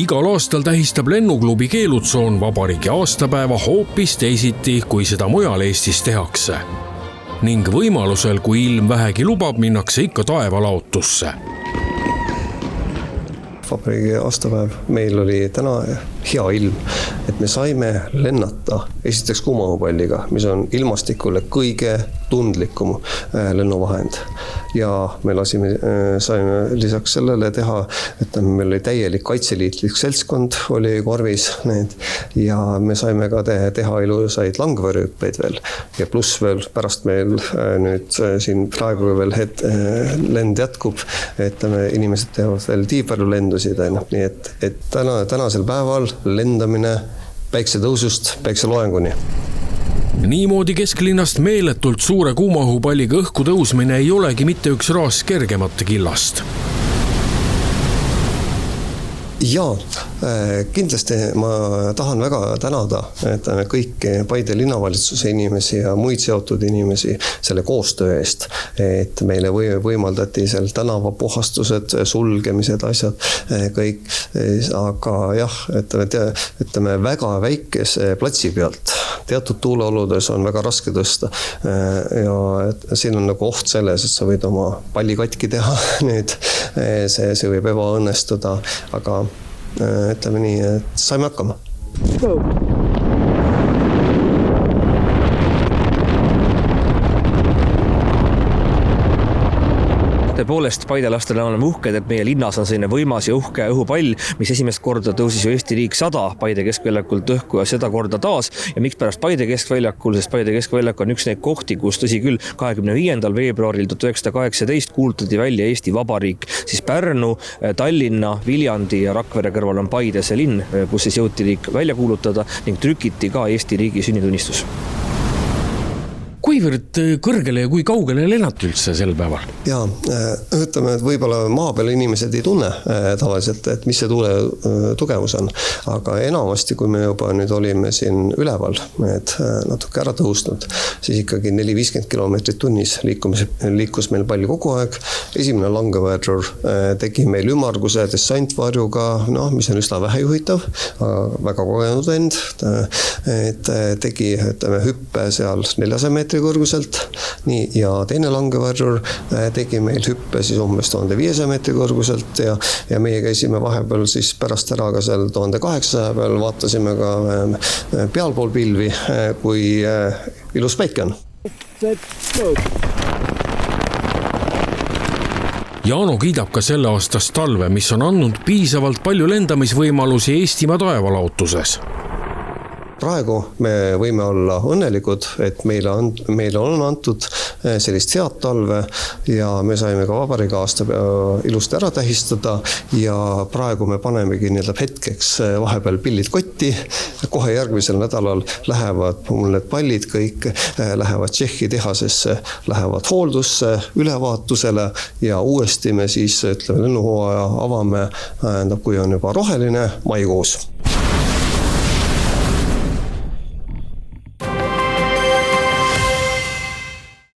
igal aastal tähistab lennuklubi Keelutsoon vabariigi aastapäeva hoopis teisiti, kui seda mujal Eestis tehakse. Ning võimalusel, kui ilm vähegi lubab, minnakse ikka taevalaotusse. Vabariigi aastapäev meil oli täna hea ilm, et me saime lennata esiteks kuumahupalliga, mis on ilmastikule kõige tundlikum lennuvahend. Ja me saime lisaks sellele teha, et meil oli täielik kaitseliitlik seltskond, oli korvis need, ja me saime ka teha ilusaid langvõrüüpeid veel. Ja pluss veel pärast meil nüüd siin praegu veel lend jätkub, et inimesed teevad veel tiiparlulendusid, nii et tänasel päeval lendamine päiksetõusust päikseloenguni. Niimoodi kesklinnast meeletult suure kuumahupalliga õhku tõusmine ei olegi mitte üks raas kergemate killast. Jaa, kindlasti ma tahan väga tänada kõiki Paide linnavalitsuse inimesi ja muid seotud inimesi selle koostöö eest, et meile võimaldati seal tänavapuhastused, sulgemised, asjad, kõik, aga jah, ütleme väga väikese platsi pealt, teatud tuuleoludes on väga raske tõsta ja siin on nagu oht selles, et sa võid oma palli katki teha nüüd, see võib ebaõnnestuda, aga ütleme nii, et saime hakkama. Tõepoolest, paidelastele oleme uhked, et meie linnas on selline võimas ja uhke õhupall, mis esimest korda tõusis ju Eesti riik 100 Paide keskväljakult õhku ja seda korda taas. Ja miks pärast Paide keskväljakul, sest Paide keskväljak on üks neid kohti, kus tõsi küll 25. veebruaril 1918 kuulutati välja Eesti Vabariik, siis Pärnu, Tallinna, Viljandi ja Rakvere kõrval on Paide see linn, kus siis jõuti riik välja kuulutada ning trükiti ka Eesti riigi sünnitunnistus. Kuivõrd kõrgele ja kui kaugele lennati üldse sel päeval? Jaa, ütleme, et võib-olla maa peal inimesed ei tunne tavaliselt, et mis see tuule tugevus on. Aga enamasti, kui me juba nüüd olime siin üleval, et natuke ära tõusnud, siis ikkagi 450 kilomeetrit tunnis liikus meil pall kogu aeg. Esimene langeväärur tegi meil ümmarguse dessantvarjuga, mis on üsna vähe juhitav, väga kogenud end, et tegi hüppe seal 400 meetri kõrguselt, nii, ja teine langeväärur tegi meil hüppe siis umbes 1500 meetri kõrguselt ja meie käisime vahepeal siis pärast ära ka seal 1800 peal, vaatasime ka pealpool pilvi, kui ilus päike on. Jaano kiidab ka selle aastast talve, mis on andnud piisavalt palju lendamisvõimalusi Eestimaa taevalaotuses. Praegu me võime olla õnnelikud, et meile on antud sellist head talve ja me saime ka vabariigi aastapäeva ilusti ära tähistada ja praegu me panemegi hetkeks vahepeal pillid kotti. Kohe järgmisel nädalal lähevad mul need pallid kõik, lähevad Tšehhi tehasesse, lähevad hooldusse, ülevaatusele ja uuesti me siis lennuhooaja avame, kui on juba roheline maikuus.